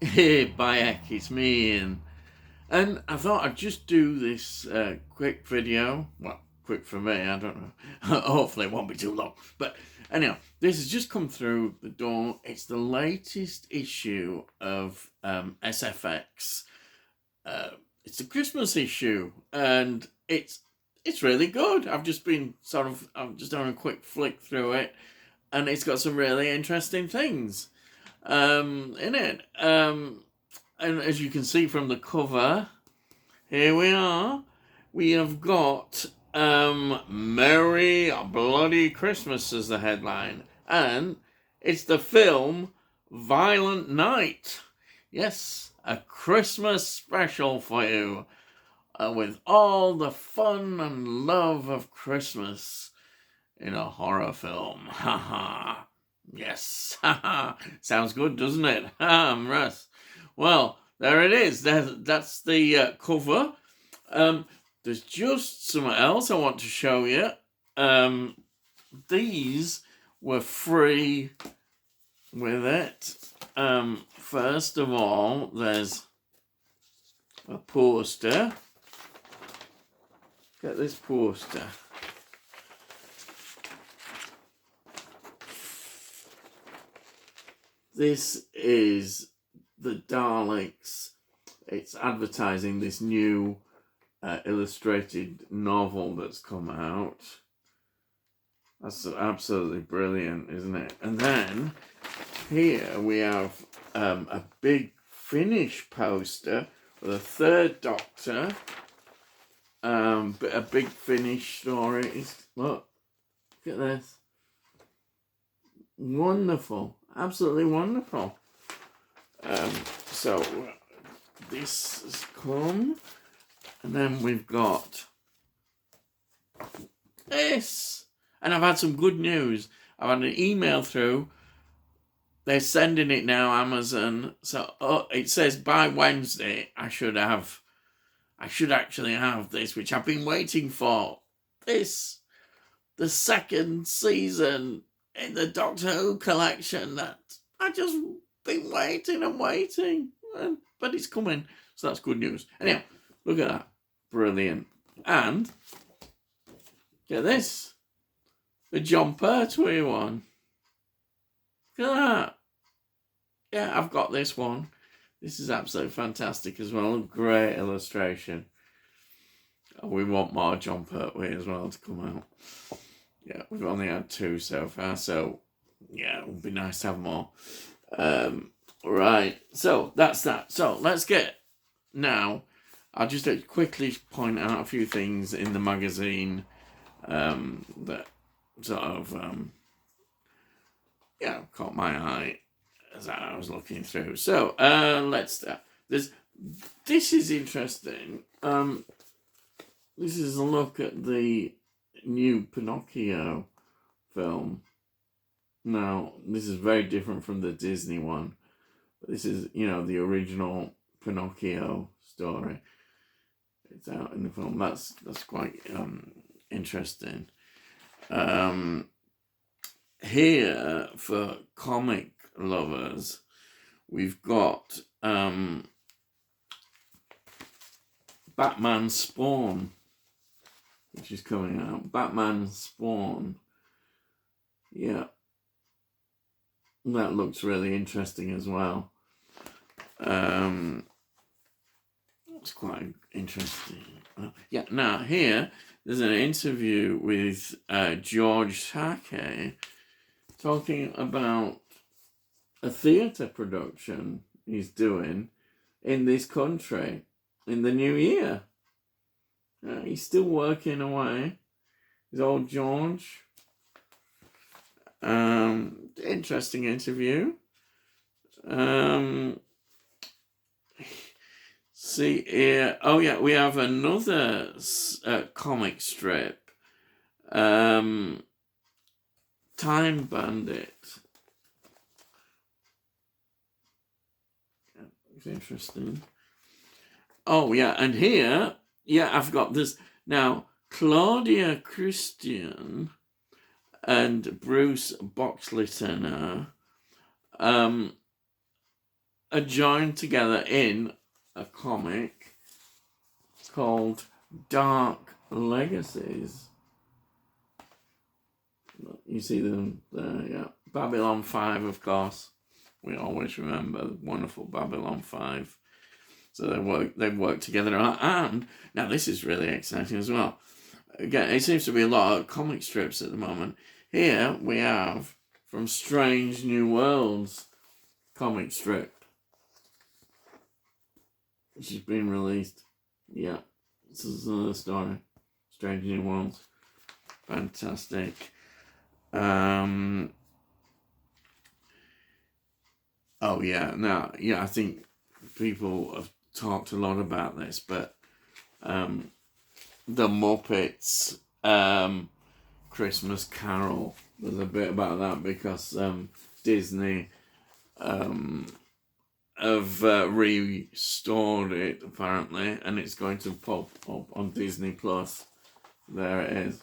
Hey, Bayek, it's me, Ian. And I thought I'd just do this quick video. Well, quick for me, I don't know. Hopefully it won't be too long. But anyhow, this has just come through the door. It's the latest issue of SFX. It's the Christmas issue, and it's really good. I'm just doing a quick flick through it, and it's got some really interesting things in it. And as you can see from the cover, here we are. We have got Merry Bloody Christmas as the headline. And it's the film Violent Night. Yes, a Christmas special for you. With all the fun and love of Christmas in a horror film. Ha ha. Yes. Ha ha. Sounds good, doesn't it? Russ. Well, there it is. That's the cover. There's just something else I want to show you. These were free with it. First of all, there's a poster. Get this poster. This is the Daleks. It's advertising this new illustrated novel that's come out. That's absolutely brilliant, isn't it? And then here we have a big Finnish poster with a third Doctor. But a big Finnish story. Look at this. Wonderful. Absolutely wonderful. So this has come. And then we've got this. And I've had some good news. I've had an email through. They're sending it now, Amazon. So it says by Wednesday I should actually have this, which I've been waiting for. This, the second season in the Doctor Who collection that I just been waiting and waiting. But it's coming. So that's good news. Anyhow, look at that. Brilliant. And get this. The John Pertwee one. Look at that. Yeah, I've got this one. This is absolutely fantastic as well. Great illustration. We want more John Pertwee as well to come out. Yeah, we've only had 2 so far, so yeah, it would be nice to have more. Right, so that's that. So let's get now. I'll just quickly point out a few things in the magazine that sort of caught my eye as I was looking through. So let's start. This is interesting. This is a look at the new Pinocchio film. Now, this is very different from the Disney one. But this is, the original Pinocchio story. It's out in the film. That's quite interesting. Here, for comic lovers, we've got Batman Spawn, which is coming out. Batman Spawn. Yeah. That looks really interesting as well. It's quite interesting. Now here, there's an interview with George Takei talking about a theatre production he's doing in this country in the new year. He's still working away. His old George. Interesting interview. See here. Oh yeah, we have another comic strip. Time Bandit. It's interesting. Oh yeah, and here, I've got this now. Claudia Christian and Bruce Boxleitner are joined together in a comic called Dark Legacies. You see them there, yeah. Babylon 5, of course. We always remember the wonderful Babylon 5. So they work together. And now this is really exciting as well. Again, it seems to be a lot of comic strips at the moment. Here we have from Strange New Worlds comic strip, which has been released. Yeah, this is another story. Strange New Worlds. Fantastic. Oh yeah, now I think people have talked a lot about this, but the Muppets Christmas Carol. There's a bit about that because Disney have restored it apparently, and it's going to pop up on Disney Plus. There it is.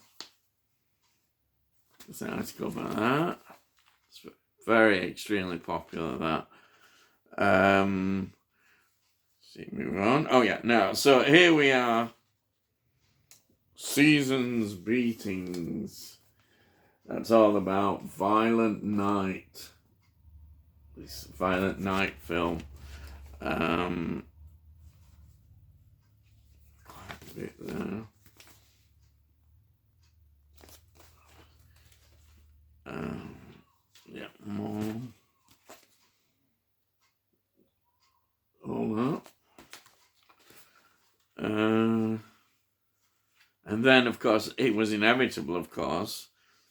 There's an article about that. It's very extremely popular. That. See, move on. Oh yeah, now so here we are. Seasons Beatings. That's all about Violent Night. This Violent Night film. Quite a bit there. Yeah, more. All that. And then, of course, it was inevitable, of course,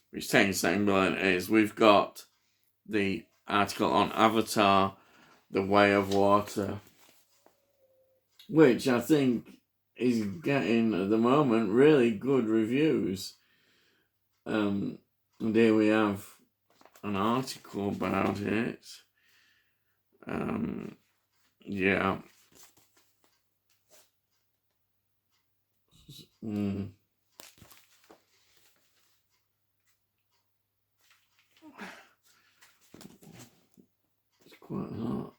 which takes saying is we've got the article on Avatar, The Way of Water, which I think is getting, at the moment, really good reviews. And here we have an article about it. Yeah. It's quite a lot.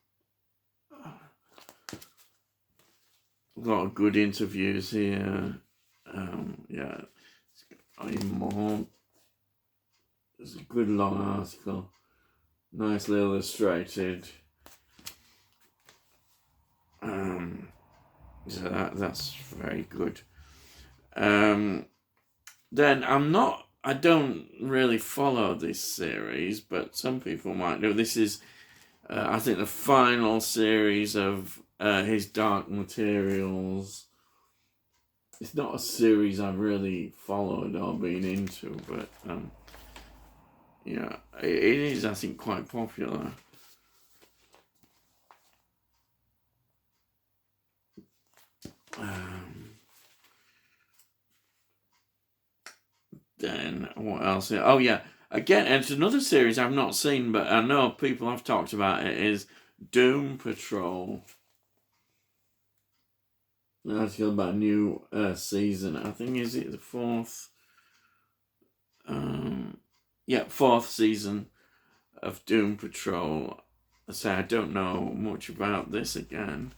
A lot of good interviews here. Yeah, even more. It's a good long article. Nicely illustrated. So that's very good. Then I don't really follow this series, but some people might do. This is, I think, the final series of his Dark Materials. It's not a series I've really followed or been into, but yeah, it is, I think, quite popular. Then what else? Oh yeah, again, it's another series I've not seen, but I know people have talked about it. Is Doom Patrol. An article about a new season. I think is it the fourth? Fourth season of Doom Patrol. So I don't know much about this again.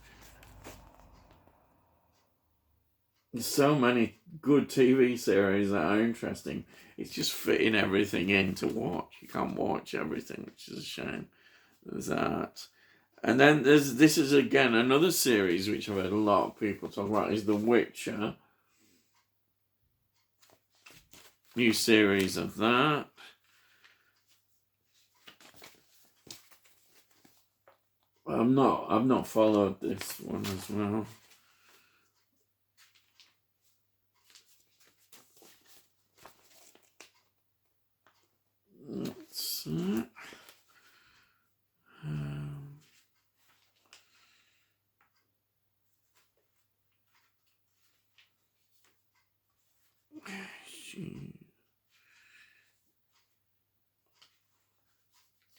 There's so many good TV series that are interesting. It's just fitting everything in to watch. You can't watch everything, which is a shame. There's that. And then this is again another series which I've heard a lot of people talk about is The Witcher. New series of that. I've not followed this one as well. That's that.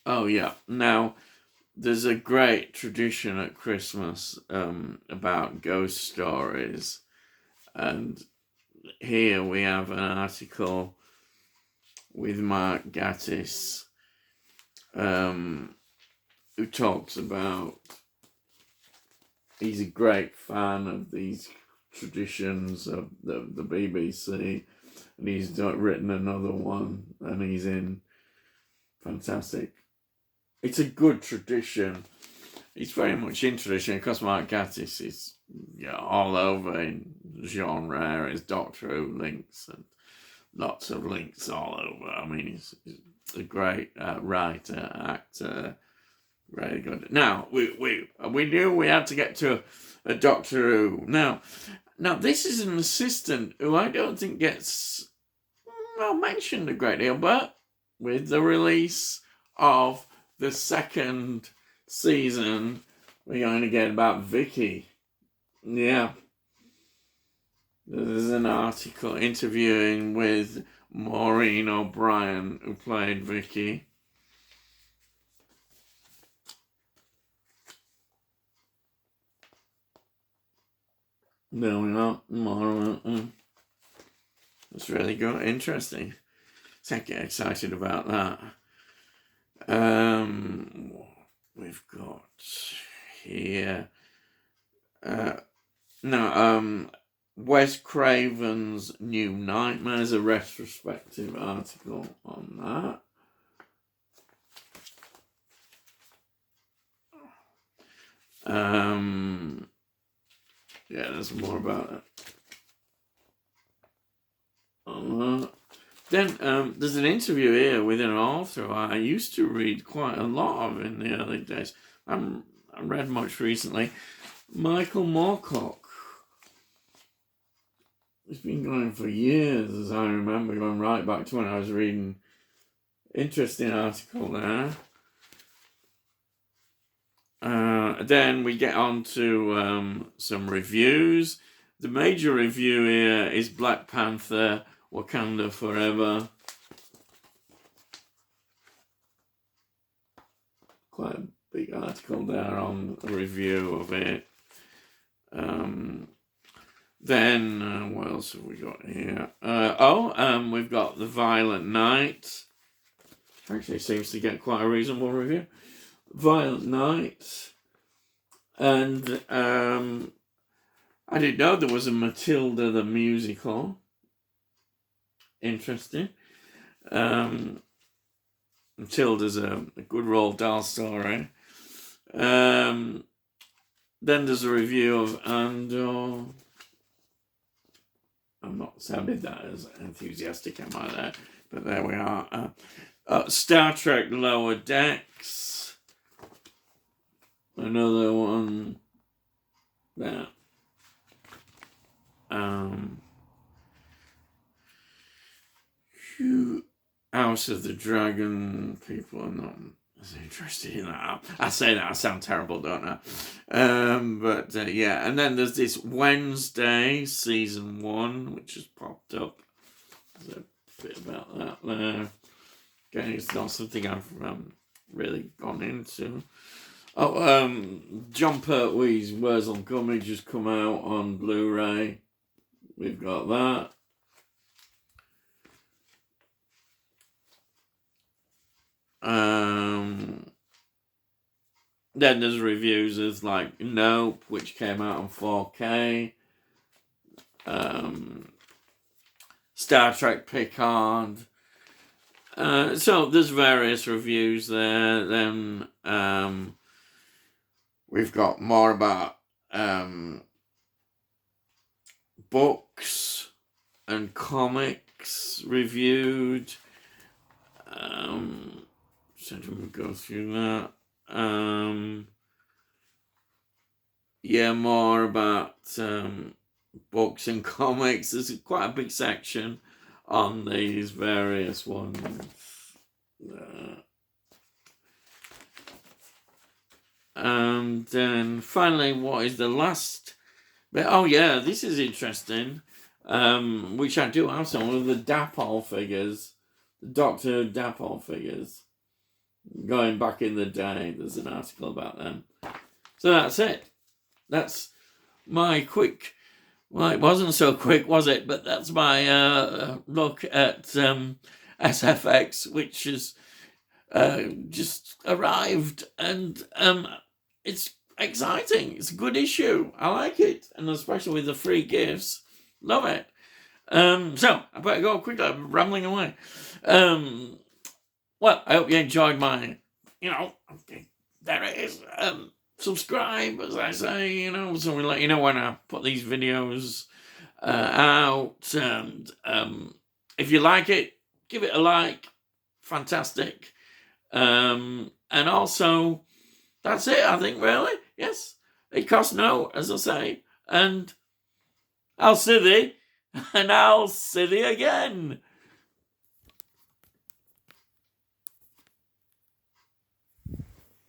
Oh yeah. Now there's a great tradition at Christmas about ghost stories, and here we have an article with Mark Gatiss, who talks about he's a great fan of these traditions of the BBC, and he's written another one, and he's in. Fantastic. It's a good tradition. It's very much in tradition because Mark Gatiss is all over in genre, his Doctor Who links and lots of links all over. I mean, he's a great writer, actor, very good. Now, we knew we had to get to a Doctor Who. Now this is an assistant who I don't think gets mentioned a great deal, but with the release of the second season, we're going to get about Vicky. Yeah. There's an article interviewing with Maureen O'Brien, who played Vicky. There we are. It's really good. Interesting. So I get excited about that. We've got here Wes Craven's New Nightmares, a retrospective article on that. There's more about it. Then there's an interview here with an author I used to read quite a lot of in the early days. I haven't read much recently. Michael Moorcock. It's been going for years, as I remember, going right back to when I was reading. Interesting article there. Then we get on to some reviews. The major review here is Black Panther, Wakanda Forever. Quite a big article there on a review of it. Then, what else have we got here? We've got The Violent Night. Actually seems to get quite a reasonable review. Violent Night. And I didn't know there was a Matilda the musical. Interesting. Matilda's a good Roald Dahl story. Then there's a review of Andor. I'm not sounding that as enthusiastic, am I there? But there we are. Star Trek Lower Decks. Another one there. House of the Dragon. People are not as interested in that. I say that, I sound terrible, don't I? And then there's this Wednesday, season 1, which has popped up. There's a bit about that there. Again, it's not something I've really gone into. John Pertwee's Wurzel Gummidge has come out on Blu-ray. We've got that. Then there's reviews of like Nope, which came out on 4K. Star Trek Picard. So there's various reviews there. Then we've got more about books and comics reviewed. So we'll go through that. More about books and comics. There's quite a big section on these various ones. And then finally, what is the last bit? Oh yeah, this is interesting. Which I do have some of the Dapol figures, the Doctor Dapol figures. Going back in the day, there's an article about them. So that's it. That's my quick. Well, it wasn't so quick, was it? But that's my look at SFX, which has just arrived, and it's exciting. It's a good issue. I like it. And especially with the free gifts. Love it. So, I better go quickly. I'm rambling away. Well, I hope you enjoyed my, okay, there it is. Subscribe, as I say, so we let you know when I put these videos out. And if you like it, give it a like. Fantastic. And also, that's it, I think, really. Yes. It costs no, as I say. And I'll see thee. And I'll see thee again.